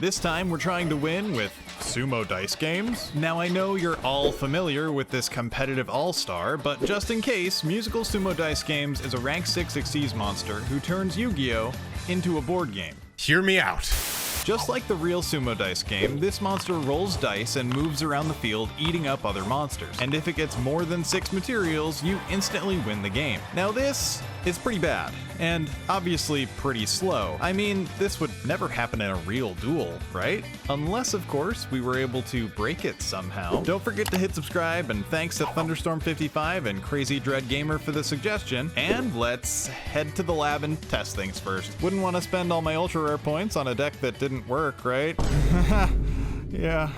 This time we're trying to win with Sumo Dice Games. Now I know you're all familiar with this competitive all-star, but just in case, Musical Sumo Dice Games is a rank 6 Xyz monster who turns Yugioh into a board game. Hear me out. Just like the real Sumo Dice game, this monster rolls dice and moves around the field eating up other monsters. And if it gets more than 6 materials, you instantly win the game. Now this is pretty bad, and obviously pretty slow. I mean, this would never happen in a real duel, right? Unless, of course, we were able to break it somehow. Don't forget to hit subscribe, and thanks to Thunderstorm55 and Crazy Dread Gamer for the suggestion. And let's head to the lab and test things first. Wouldn't want to spend all my ultra rare points on a deck that didn't work, right? Yeah.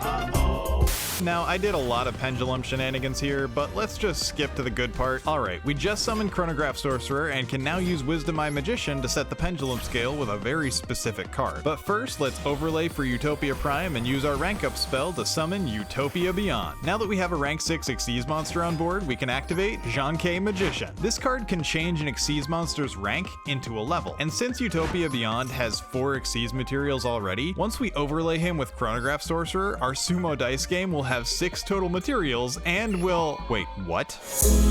Now, I did a lot of pendulum shenanigans here, but let's just skip to the good part. Alright, we just summoned Chronograph Sorcerer and can now use Wisdom Eye Magician to set the pendulum scale with a very specific card. But first, let's overlay for Utopia Prime and use our rank up spell to summon Utopia Beyond. Now that we have a rank 6 Xyz monster on board, we can activate Jaden Magician. This card can change an Xyz monster's rank into a level, and since Utopia Beyond has 4 Xyz materials already, once we overlay him with Chronograph Sorcerer, our Sumo Dice game will have 6 total materials and will... Wait, what?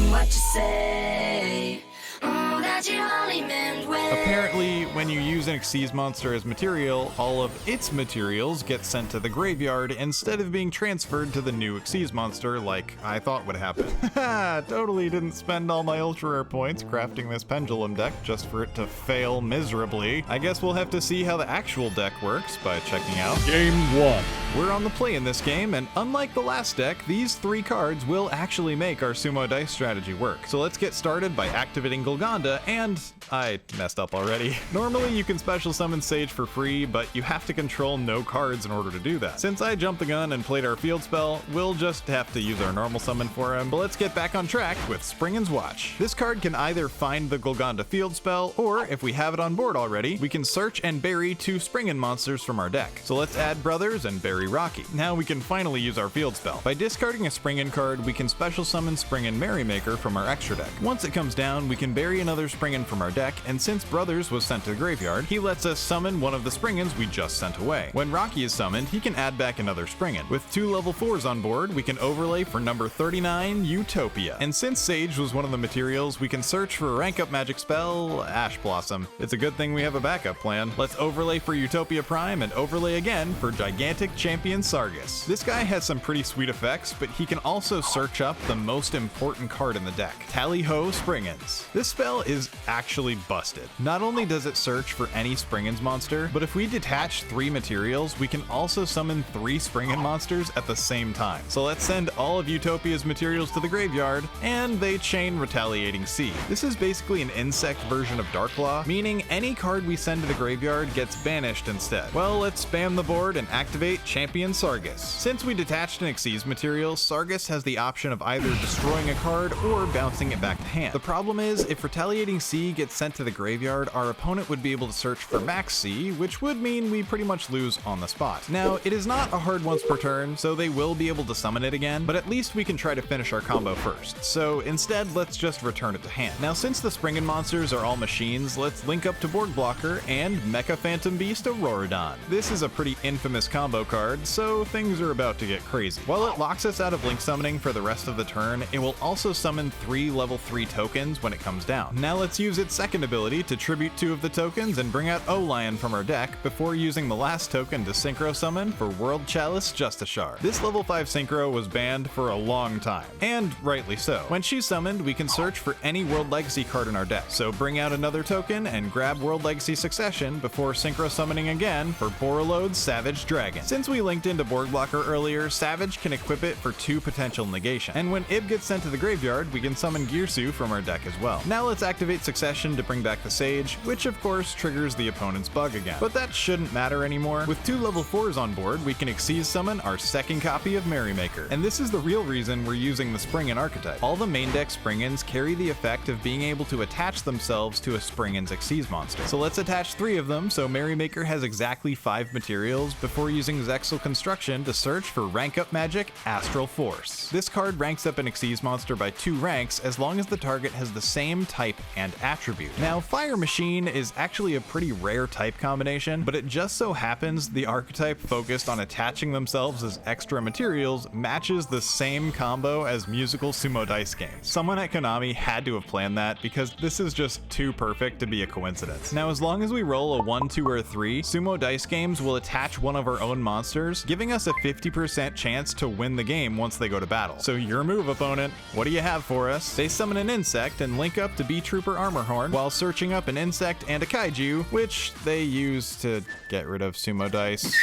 What you say? That you only meant when... Apparently, when you use an Xyz monster as material, all of its materials get sent to the graveyard instead of being transferred to the new Xyz monster like I thought would happen. Haha, totally didn't spend all my ultra rare points crafting this pendulum deck just for it to fail miserably. I guess we'll have to see how the actual deck works by checking out Game 1. We're on the play in this game, and unlike the last deck, these 3 cards will actually make our Sumo Dice strategy work. So let's get started by activating Gogeta, and I messed up already. Normally you can special summon Sage for free, but you have to control no cards in order to do that. Since I jumped the gun and played our field spell, we'll just have to use our normal summon for him, but let's get back on track with Springans Watch. This card can either find the Gogeta field spell, or if we have it on board already, we can search and bury 2 Springan monsters from our deck. So let's add Brothers and bury Rocky. Now we can finally use our field spell. By discarding a Springan card, we can special summon Springan Merrymaker from our extra deck. Once it comes down, we can bury another Springan from our deck, and since Brothers was sent to the graveyard, he lets us summon one of the Springans we just sent away. When Rocky is summoned, he can add back another Springan. With 2 level 4s on board, we can overlay for number 39, Utopia. And since Sage was one of the materials, we can search for a rank up magic spell, Ash Blossom. It's a good thing we have a backup plan. Let's overlay for Utopia Prime and overlay again for Gigantic Champion Sargus. This guy has some pretty sweet effects, but he can also search up the most important card in the deck, Tally Ho Springans. This spell is actually busted. Not only does it search for any Springans monster, but if we detach 3 materials, we can also summon 3 Springan monsters at the same time. So let's send all of Utopia's materials to the graveyard, and they chain Retaliating Sea. This is basically an insect version of Darklaw, meaning any card we send to the graveyard gets banished instead. Well, let's spam the board and activate Champion Sargus. Since we detached an Xyz material, Sargus has the option of either destroying a card or bouncing it back to hand. The problem is, if Retaliating Sea gets sent to the graveyard, our opponent would be able to search for Max C, which would mean we pretty much lose on the spot. Now, it is not a hard once per turn, so they will be able to summon it again, but at least we can try to finish our combo first. So instead, let's just return it to hand. Now, since the Springan monsters are all machines, let's link up to Board Blocker and Mecha Phantom Beast Auroradon. This is a pretty infamous combo card, so things are about to get crazy. While it locks us out of link summoning for the rest of the turn, it will also summon 3 level 3 tokens when it comes down. Now let's use its second ability to tribute 2 of the tokens and bring out O-Lion from our deck before using the last token to synchro summon for World Chalice Justishar. This level 5 synchro was banned for a long time, and rightly so. When she's summoned, we can search for any World Legacy card in our deck, so bring out another token and grab World Legacy Succession before synchro summoning again for Borreload's Savage Dragon. Since we linked into Board Blocker earlier, Savage can equip it for 2 potential negation, and when Ib gets sent to the graveyard, we can summon Girsu from our deck as well. Now let's activate Succession to bring back the Sage, which of course triggers the opponent's bug again. But that shouldn't matter anymore. With 2 level 4s on board, we can Xyz summon our second copy of Merrymaker. And this is the real reason we're using the Springan archetype. All the main deck Springans carry the effect of being able to attach themselves to a Springans Xyz monster. So let's attach 3 of them, so Merrymaker has exactly 5 materials before using Zek Exo Construction to search for rank up magic Astral Force. This card ranks up an Xyz monster by 2 ranks as long as the target has the same type and attribute. Now, Fire Machine is actually a pretty rare type combination, but it just so happens the archetype focused on attaching themselves as extra materials matches the same combo as Musical Sumo Dice Games. Someone at Konami had to have planned that because this is just too perfect to be a coincidence. Now, as long as we roll a 1, 2, or 3, Sumo Dice Games will attach one of our own monsters, giving us a 50% chance to win the game once they go to battle. So your move, opponent. What do you have for us? They summon an insect and link up to B-Trooper Armorhorn while searching up an insect and a kaiju, which they use to get rid of Sumo Dice.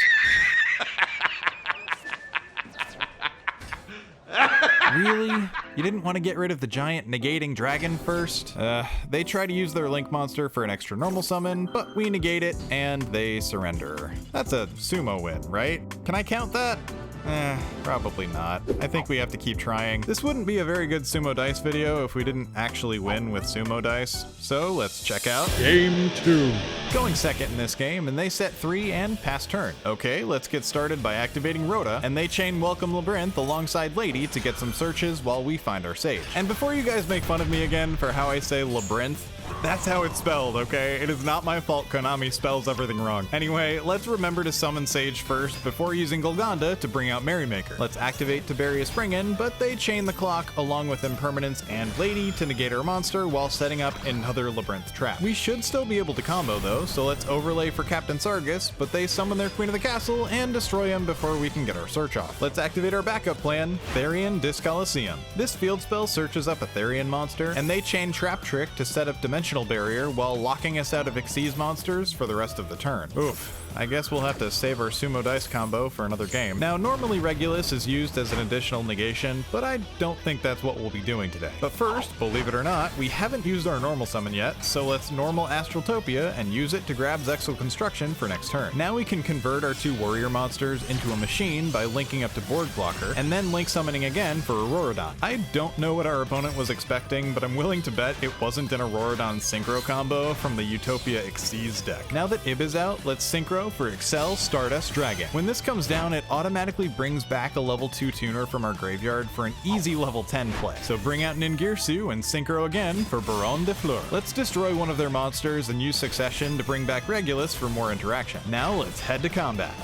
Really? You didn't want to get rid of the giant negating dragon first? They try to use their link monster for an extra normal summon, but we negate it and they surrender. That's a sumo win, right? Can I count that? Probably not. I think we have to keep trying. This wouldn't be a very good Sumo Dice video if we didn't actually win with Sumo Dice. So let's check out Game 2. Going second in this game, and they set 3 and pass turn. Okay, let's get started by activating Rhoda, and they chain Welcome Labyrinth alongside Lady to get some searches while we find our sage. And before you guys make fun of me again for how I say Labyrinth, that's how it's spelled, okay? It is not my fault Konami spells everything wrong. Anyway, let's remember to summon Sage first before using Gogeta to bring out Merrymaker. Let's activate to bury a Springan, but they chain the clock along with Impermanence and Lady to negate our monster while setting up another Labyrinth trap. We should still be able to combo though, so let's overlay for Captain Sargus, but they summon their Queen of the Castle and destroy him before we can get our search off. Let's activate our backup plan, Therian Discoliseum. This field spell searches up a Therian monster, and they chain Trap Trick to set up Dimensional Barrier while locking us out of Xyz monsters for the rest of the turn. Oof. I guess we'll have to save our Sumo Dice combo for another game. Now, normally Regulus is used as an additional negation, but I don't think that's what we'll be doing today. But first, believe it or not, we haven't used our normal summon yet, so let's normal Astraltopia and use it to grab Zexal Construction for next turn. Now we can convert our 2 warrior monsters into a machine by linking up to Board Blocker, and then link summoning again for Auroradon. I don't know what our opponent was expecting, but I'm willing to bet it wasn't an Auroradon Synchro combo from the Utopia Xyz deck. Now that Ib is out, let's Synchro for Excel Stardust Dragon. When this comes down, it automatically brings back a level 2 tuner from our graveyard for an easy level 10 play. So bring out Ningirsu and Synchro again for Baron de Fleur. Let's destroy one of their monsters and use Succession to bring back Regulus for more interaction. Now let's head to combat.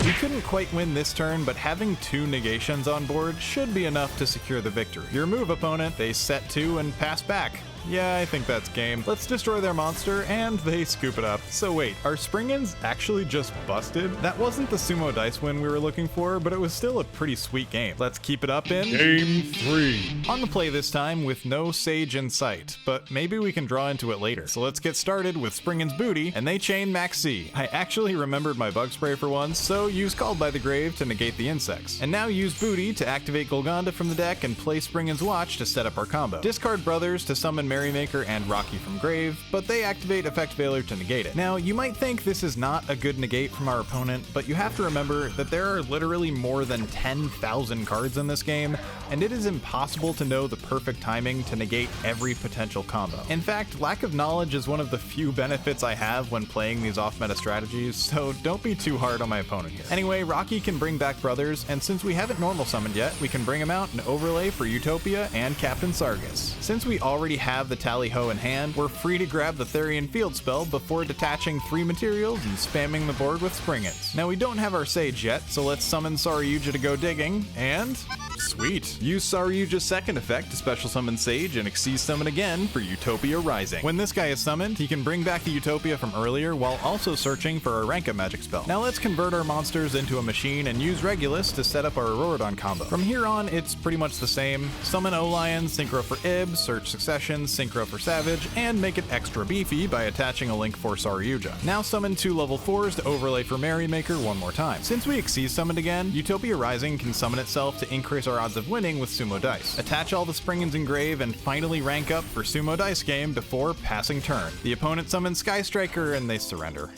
We couldn't quite win this turn, but having 2 negations on board should be enough to secure the victory. Your move, opponent. They set 2 and pass back. Yeah, I think that's game. Let's destroy their monster, and they scoop it up. So wait, are Springans actually just busted? That wasn't the Sumo Dice win we were looking for, but it was still a pretty sweet game. Let's keep it up in Game 3. on the play this time with no Sage in sight, but maybe we can draw into it later. So let's get started with Springans Booty, and they chain Max C. I actually remembered my bug spray for once, so use Called by the Grave to negate the insects. And now use Booty to activate Gogeta from the deck and play Springans Watch to set up our combo. Discard Brothers to summon Merrymaker and Rocky from Grave, but they activate Effect Failure to negate it. Now, you might think this is not a good negate from our opponent, but you have to remember that there are literally more than 10,000 cards in this game, and it is impossible to know the perfect timing to negate every potential combo. In fact, lack of knowledge is one of the few benefits I have when playing these off-meta strategies, so don't be too hard on my opponent here. Anyway, Rocky can bring back Brothers, and since we haven't normal summoned yet, we can bring him out and overlay for Utopia and Captain Sargus. Since we already have the Tally Ho in hand, we're free to grab the Therian field spell before detaching 3 materials and spamming the board with Springans. Now we don't have our Sage yet, so let's summon Saryuja to go digging, and sweet. Use Saryuja's second effect to special summon Sage and Xyz summon again for Utopia Rising. When this guy is summoned, he can bring back the Utopia from earlier while also searching for a rank up magic spell. Now let's convert our monsters into a machine and use Regulus to set up our Auroradon combo. From here on, it's pretty much the same. Summon O-Lion, Synchro for Ib, search Succession, Synchro for Savage, and make it extra beefy by attaching a link for Saryuja. Now summon 2 level 4s to overlay for Merrymaker one more time. Since we Xyz summoned again, Utopia Rising can summon itself to increase our odds of winning with Sumo Dice. Attach all the Springans in Grave and finally rank up for Sumo Dice Game before passing turn. The opponent summons Sky Striker and they surrender.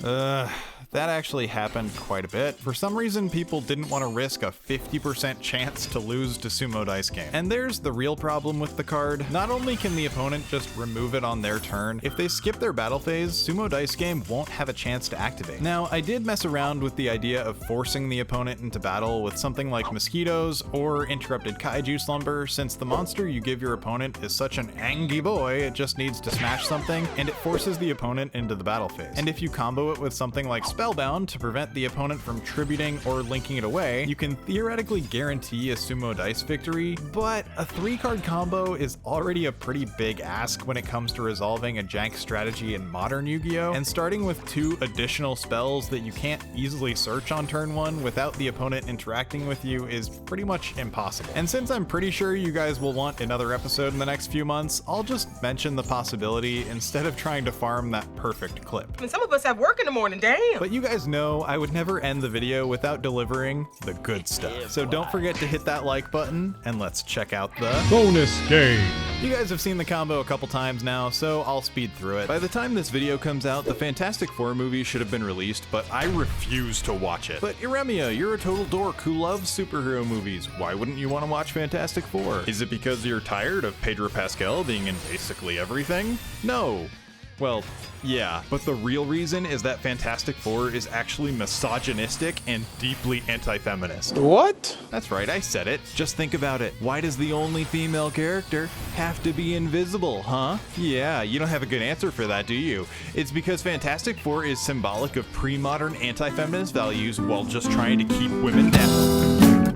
that actually happened quite a bit. For some reason, people didn't want to risk a 50% chance to lose to Sumo Dice Game. And there's the real problem with the card. Not only can the opponent just remove it on their turn, if they skip their battle phase, Sumo Dice Game won't have a chance to activate. Now, I did mess around with the idea of forcing the opponent into battle with something like mosquitoes or interrupted kaiju slumber, since the monster you give your opponent is such an angy boy, it just needs to smash something, and it forces the opponent into the battle phase. And if you combo it with something like Spellbound to prevent the opponent from tributing or linking it away, you can theoretically guarantee a Sumo Dice victory, but a 3-card combo is already a pretty big ask when it comes to resolving a jank strategy in modern Yu-Gi-Oh! And starting with 2 additional spells that you can't easily search on turn 1 without the opponent interacting with you is pretty much impossible. And since I'm pretty sure you guys will want another episode in the next few months, I'll just mention the possibility instead of trying to farm that perfect clip. I mean, some of us have work in the morning, damn. But you guys know I would never end the video without delivering the good stuff. So don't forget to hit that like button, and let's check out the Bonus game. You guys have seen the combo a couple times now, so I'll speed through it. By the time this video comes out, the Fantastic Four movie should have been released, but I refuse to watch it. But Iremia, you're a total dork who loves superhero movies. Why wouldn't you want to watch Fantastic Four? Is it because you're tired of Pedro Pascal being in basically everything? No. Well, yeah, but the real reason is that Fantastic Four is actually misogynistic and deeply anti-feminist. What? That's right, I said it. Just think about it. Why does the only female character have to be invisible, huh? Yeah, you don't have a good answer for that, do you? It's because Fantastic Four is symbolic of pre-modern anti-feminist values while just trying to keep women down.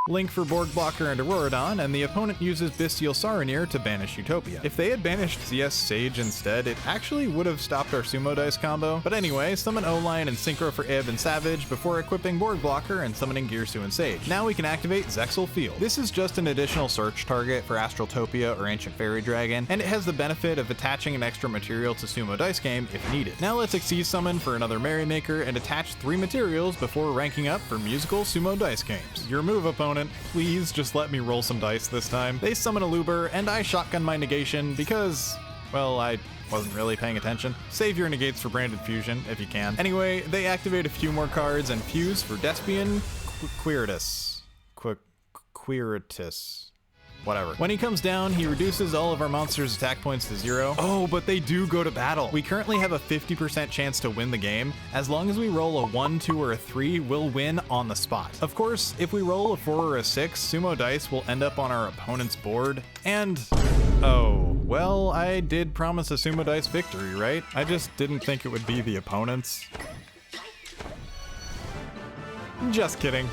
Link for Borg Blocker and Auroradon, and the opponent uses Bestial Saronir to banish Utopia. If they had banished CS Sage instead, it actually would have stopped our Sumo Dice combo. But anyway, summon O-Line and Synchro for Ib and Savage before equipping Borg Blocker and summoning Gearsu and Sage. Now we can activate Zexal Field. This is just an additional search target for Astraltopia or Ancient Fairy Dragon, and it has the benefit of attaching an extra material to Sumo Dice Game if needed. Now let's Xyz summon for another Merrymaker and attach 3 materials before ranking up for Musical Sumo Dice Games. Your move, opponent. Please just let me roll some dice this time. They summon a Luber, and I shotgun my negation because, well, I wasn't really paying attention. Save your negates for Branded Fusion, if you can. Anyway, they activate a few more cards and fuse for Despian Quiritus. Quiritus. Whatever. When he comes down, he reduces all of our monsters' attack points to 0. Oh, but they do go to battle. We currently have a 50% chance to win the game. As long as we roll a 1, 2, or a 3, we'll win on the spot. Of course, if we roll a 4 or a 6, Sumo Dice will end up on our opponent's board. And, oh, well, I did promise a Sumo Dice victory, right? I just didn't think it would be the opponent's. Just kidding.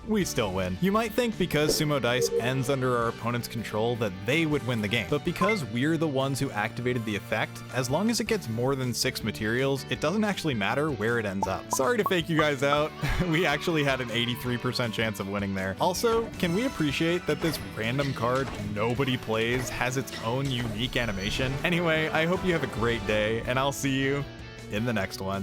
We still win. You might think because Sumo Dice ends under our opponent's control that they would win the game, but because we're the ones who activated the effect, as long as it gets more than 6 materials, it doesn't actually matter where it ends up. Sorry to fake you guys out. We actually had an 83% chance of winning there. Also, can we appreciate that this random card nobody plays has its own unique animation? Anyway, I hope you have a great day, and I'll see you in the next one.